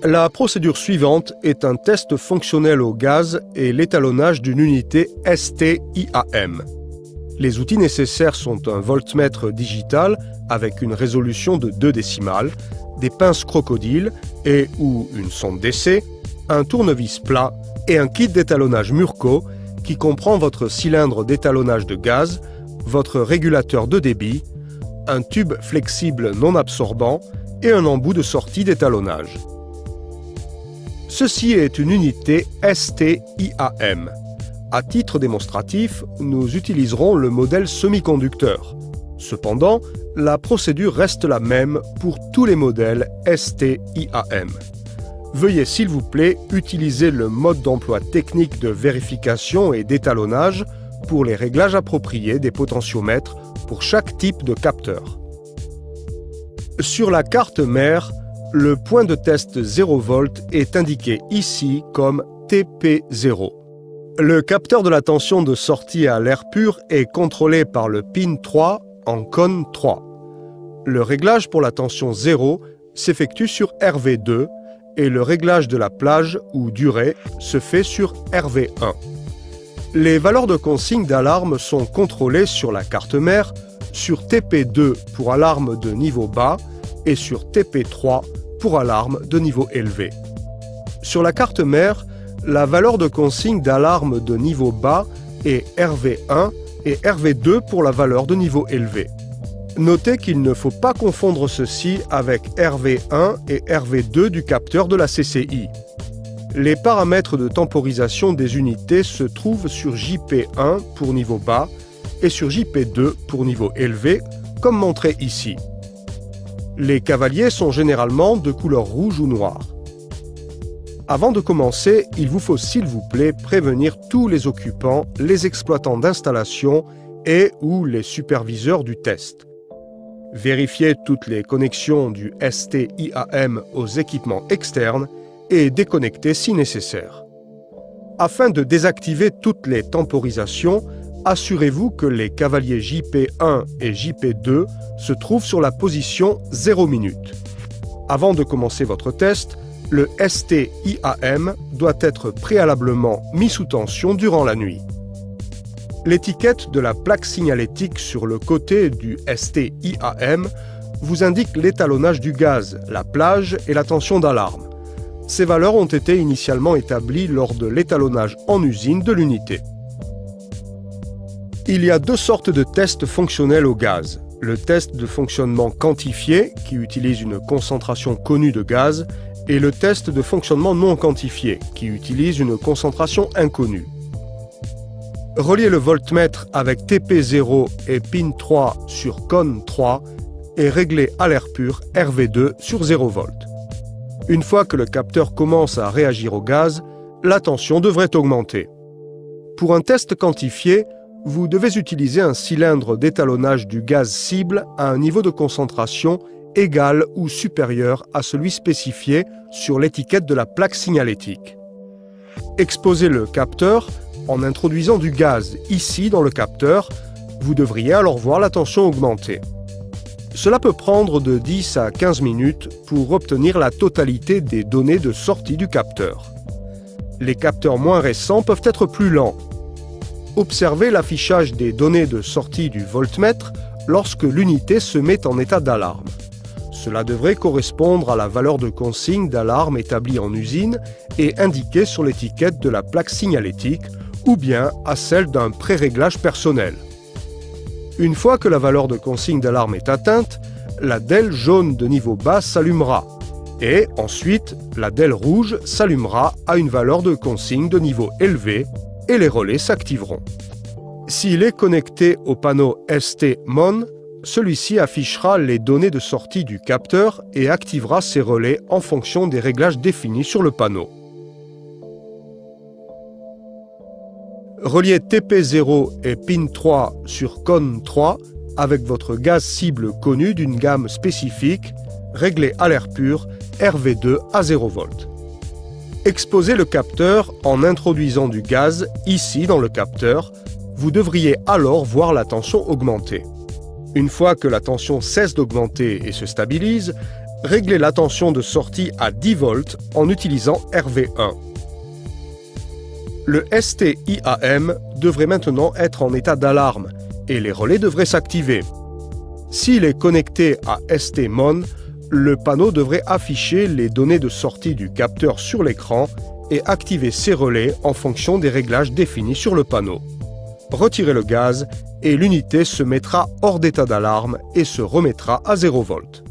La procédure suivante est un test fonctionnel au gaz et l'étalonnage d'une unité ST-IAM. Les outils nécessaires sont un voltmètre digital avec une résolution de 2 décimales, des pinces crocodiles et ou une sonde d'essai, un tournevis plat et un kit d'étalonnage Murco qui comprend votre cylindre d'étalonnage de gaz, votre régulateur de débit, un tube flexible non absorbant et un embout de sortie d'étalonnage. Ceci est une unité ST-IAM. À titre démonstratif, nous utiliserons le modèle semi-conducteur. Cependant, la procédure reste la même pour tous les modèles ST-IAM. Veuillez s'il vous plaît utiliser le mode d'emploi technique de vérification et d'étalonnage pour les réglages appropriés des potentiomètres pour chaque type de capteur. Sur la carte mère, le point de test 0 V est indiqué ici comme TP0. Le capteur de la tension de sortie à l'air pur est contrôlé par le pin 3 en cône 3. Le réglage pour la tension 0 s'effectue sur RV2 et le réglage de la plage ou durée se fait sur RV1. Les valeurs de consigne d'alarme sont contrôlées sur la carte mère, sur TP2 pour alarme de niveau bas et sur TP3 pour alarme de niveau élevé. Sur la carte mère, la valeur de consigne d'alarme de niveau bas est RV1 et RV2 pour la valeur de niveau élevé. Notez qu'il ne faut pas confondre ceci avec RV1 et RV2 du capteur de la CCI. Les paramètres de temporisation des unités se trouvent sur JP1 pour niveau bas et sur JP2 pour niveau élevé, comme montré ici. Les cavaliers sont généralement de couleur rouge ou noire. Avant de commencer, il vous faut s'il vous plaît prévenir tous les occupants, les exploitants d'installation et ou les superviseurs du test. Vérifiez toutes les connexions du ST-IAM aux équipements externes et déconnectez si nécessaire. Afin de désactiver toutes les temporisations, assurez-vous que les cavaliers JP1 et JP2 se trouvent sur la position 0 minutes. Avant de commencer votre test, le ST-IAM doit être préalablement mis sous tension durant la nuit. L'étiquette de la plaque signalétique sur le côté du ST-IAM vous indique l'étalonnage du gaz, la plage et la tension d'alarme. Ces valeurs ont été initialement établies lors de l'étalonnage en usine de l'unité. Il y a 2 sortes de tests fonctionnels au gaz. Le test de fonctionnement quantifié, qui utilise une concentration connue de gaz, et le test de fonctionnement non quantifié, qui utilise une concentration inconnue. Reliez le voltmètre avec TP0 et pin 3 sur cône 3 et réglez à l'air pur RV2 sur 0 V. Une fois que le capteur commence à réagir au gaz, la tension devrait augmenter. Pour un test quantifié, vous devez utiliser un cylindre d'étalonnage du gaz cible à un niveau de concentration égal ou supérieur à celui spécifié sur l'étiquette de la plaque signalétique. Exposez le capteur en introduisant du gaz ici dans le capteur, vous devriez alors voir la tension augmenter. Cela peut prendre de 10 à 15 minutes pour obtenir la totalité des données de sortie du capteur. Les capteurs moins récents peuvent être plus lents. Observez l'affichage des données de sortie du voltmètre lorsque l'unité se met en état d'alarme. Cela devrait correspondre à la valeur de consigne d'alarme établie en usine et indiquée sur l'étiquette de la plaque signalétique ou bien à celle d'un pré-réglage personnel. Une fois que la valeur de consigne d'alarme est atteinte, la DEL jaune de niveau bas s'allumera et ensuite la DEL rouge s'allumera à une valeur de consigne de niveau élevé et les relais s'activeront. S'il est connecté au panneau ST-MON, celui-ci affichera les données de sortie du capteur et activera ses relais en fonction des réglages définis sur le panneau. Reliez TP0 et pin 3 sur cône 3 avec votre gaz cible connu d'une gamme spécifique, réglé à l'air pur, RV2 à 0 V. Exposez le capteur en introduisant du gaz ici dans le capteur. Vous devriez alors voir la tension augmenter. Une fois que la tension cesse d'augmenter et se stabilise, Réglez la tension de sortie à 10 volts en utilisant RV1. Le ST-IAM devrait maintenant être en état d'alarme et les relais devraient s'activer. S'il est connecté à ST-MON, le panneau devrait afficher les données de sortie du capteur sur l'écran et activer ses relais en fonction des réglages définis sur le panneau. Retirez le gaz et l'unité se mettra hors d'état d'alarme et se remettra à 0 volts.